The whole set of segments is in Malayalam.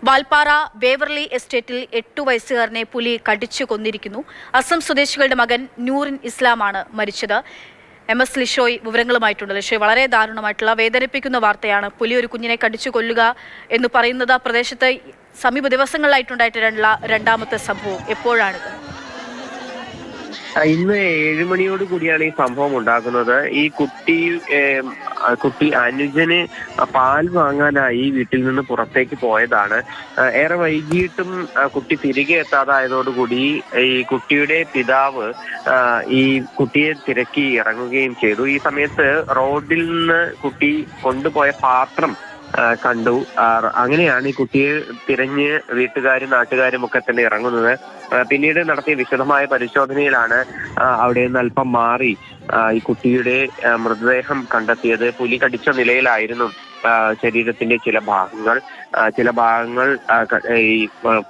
വാൽപ്പാറ വേവർലി എസ്റ്റേറ്റിൽ 8 വയസ്സുകാരനെ പുലി കടിച്ചു കൊന്നിരിക്കുന്നു. അസം സ്വദേശികളുടെ മകൻ നൂറിൻ ഇസ്ലാമാണ് മരിച്ചത്. MS ലിഷോയ് വിവരങ്ങളുമായിട്ടുണ്ട്. ലിഷോയ്, വളരെ ദാരുണമായിട്ടുള്ള വേദനിപ്പിക്കുന്ന വാർത്തയാണ്. പുലി ഒരു കുഞ്ഞിനെ കടിച്ചു കൊല്ലുക എന്ന് പറയുന്നത് പ്രദേശത്ത് സമീപ ദിവസങ്ങളിലായിട്ടുണ്ടായിട്ടുള്ള രണ്ടാമത്തെ സംഭവം. എപ്പോഴാണിത്? ഇന്ന് 7 മണിയോട് കൂടിയാണ് ഈ സംഭവം ഉണ്ടാകുന്നത്. ഈ കുട്ടി അനുജന് പാൽ വാങ്ങാനായി വീട്ടിൽ നിന്ന് പുറത്തേക്ക് പോയതാണ്. ഏറെ വൈകിട്ടും കുട്ടി തിരികെ എത്താതായതോടുകൂടി ഈ കുട്ടിയുടെ പിതാവ് ഈ കുട്ടിയെ തിരക്കി ഇറങ്ങുകയും ചെയ്തു. ഈ സമയത്ത് റോഡിൽ നിന്ന് കുട്ടി കൊണ്ടുപോയ പാത്രം കണ്ടു. അങ്ങനെയാണ് ഈ കുട്ടിയെ തിരഞ്ഞ് വീട്ടുകാരും നാട്ടുകാരും ഒക്കെ തന്നെ ഇറങ്ങുന്നത്. പിന്നീട് നടത്തിയ വിശദമായ പരിശോധനയിലാണ് അവിടെ നിന്ന് അല്പം മാറി ഈ കുട്ടിയുടെ മൃതദേഹം കണ്ടെത്തിയത്. പുലി കടിച്ച നിലയിലായിരുന്നു ശരീരത്തിന്റെ ചില ഭാഗങ്ങൾ ഈ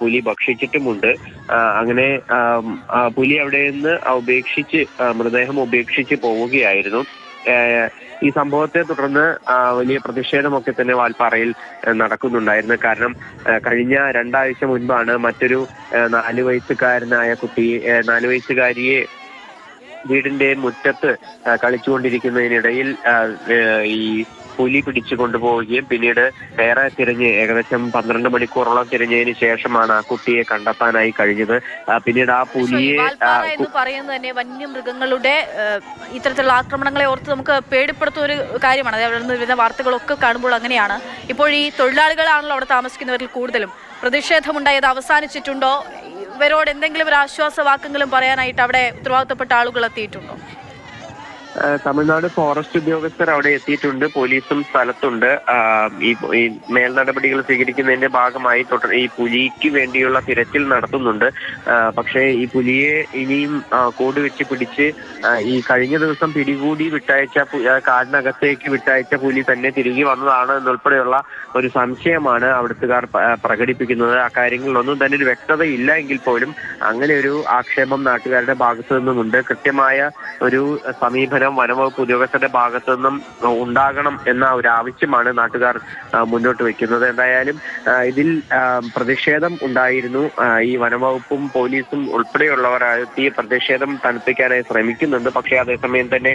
പുലി ഭക്ഷിച്ചിട്ടുമുണ്ട്. അങ്ങനെ പുലി അവിടെ നിന്ന് മൃതദേഹം ഉപേക്ഷിച്ച് പോവുകയായിരുന്നു. ഈ സംഭവത്തെ തുടർന്ന് വലിയ പ്രതിഷേധമൊക്കെ തന്നെ വാൽപ്പാറയിൽ നടക്കുന്നുണ്ടായിരുന്നു. കാരണം കഴിഞ്ഞ 2 ആഴ്ച മുൻപാണ് മറ്റൊരു 4 വയസ്സുകാരിയെ വീടിന്റെ മുറ്റത്ത് കളിച്ചുകൊണ്ടിരിക്കുന്നതിനിടയിൽ ഈ പുലി പിടിച്ചു കൊണ്ടുപോവുകയും പിന്നീട് ഏറെ തിരഞ്ഞ് ഏകദേശം 12 മണിക്കൂറോളം തിരഞ്ഞതിന് ശേഷമാണ് ആ കുട്ടിയെ കണ്ടെത്താനായി കഴിഞ്ഞത്. പിന്നീട് ആ പുലിയെ എന്ന് പറയുന്നത് തന്നെ വന്യമൃഗങ്ങളുടെ ഇത്തരത്തിലുള്ള ആക്രമണങ്ങളെ ഓർത്ത് നമുക്ക് പേടിപ്പെടുത്തുന്ന ഒരു കാര്യമാണ്. അവിടെ നിന്ന് വരുന്ന വാർത്തകളൊക്കെ കാണുമ്പോൾ അങ്ങനെയാണ്. ഇപ്പോൾ ഈ തൊഴിലാളികളാണല്ലോ അവിടെ താമസിക്കുന്നവരിൽ കൂടുതലും. പ്രതിഷേധമുണ്ടായത് അവസാനിച്ചിട്ടുണ്ടോ? ഇവരോട് എന്തെങ്കിലും ഒരു ആശ്വാസ വാക്കെങ്കിലും പറയാനായിട്ട് അവിടെ ഉത്തരവാദിത്തപ്പെട്ട ആളുകൾ എത്തിയിട്ടുണ്ടോ? തമിഴ്നാട് ഫോറസ്റ്റ് ഉദ്യോഗസ്ഥർ അവിടെ എത്തിയിട്ടുണ്ട്. പോലീസും സ്ഥലത്തുണ്ട്. ഈ മേൽ നടപടികൾ സ്വീകരിക്കുന്നതിന്റെ ഭാഗമായി ഈ പുലിക്ക് വേണ്ടിയുള്ള തിരച്ചിൽ നടത്തുന്നുണ്ട്. പക്ഷേ ഈ പുലിയെ ഇനിയും കൂട് വെച്ച് പിടിച്ച് ഈ കഴിഞ്ഞ ദിവസം പിടികൂടി കാടിനകത്തേക്ക് വിട്ടയച്ച പുലി തന്നെ തിരികെ വന്നതാണ് എന്നുൾപ്പെടെയുള്ള ഒരു സംശയമാണ് അവിടുത്തുകാർ പ്രകടിപ്പിക്കുന്നത്. ആ കാര്യങ്ങളിലൊന്നും തന്നെ ഒരു വ്യക്തത ഇല്ല എങ്കിൽ പോലും അങ്ങനെ ഒരു ആക്ഷേപം നാട്ടുകാരുടെ ഭാഗത്തു നിന്നുമുണ്ട്. കൃത്യമായ ഒരു സമീപനം വനംവകുപ്പ് ഉദ്യോഗസ്ഥരുടെ ഭാഗത്തു നിന്നും ഉണ്ടാകണം എന്ന ഒരു ആവശ്യമാണ് നാട്ടുകാർ മുന്നോട്ട് വെക്കുന്നത്. എന്തായാലും ഇതിൽ പ്രതിഷേധം ഉണ്ടായിരുന്നു. ഈ വനംവകുപ്പും പോലീസും ഉൾപ്പെടെയുള്ളവർ ഈ പ്രതിഷേധം തണുപ്പിക്കാനായി ശ്രമിക്കുന്നുണ്ട്. പക്ഷേ അതേസമയം തന്നെ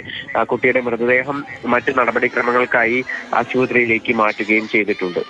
കുട്ടിയുടെ മൃതദേഹം മറ്റു നടപടിക്രമങ്ങൾക്കായി ആശുപത്രിയിലേക്ക് മാറ്റുകയും ചെയ്തിട്ടുണ്ട്.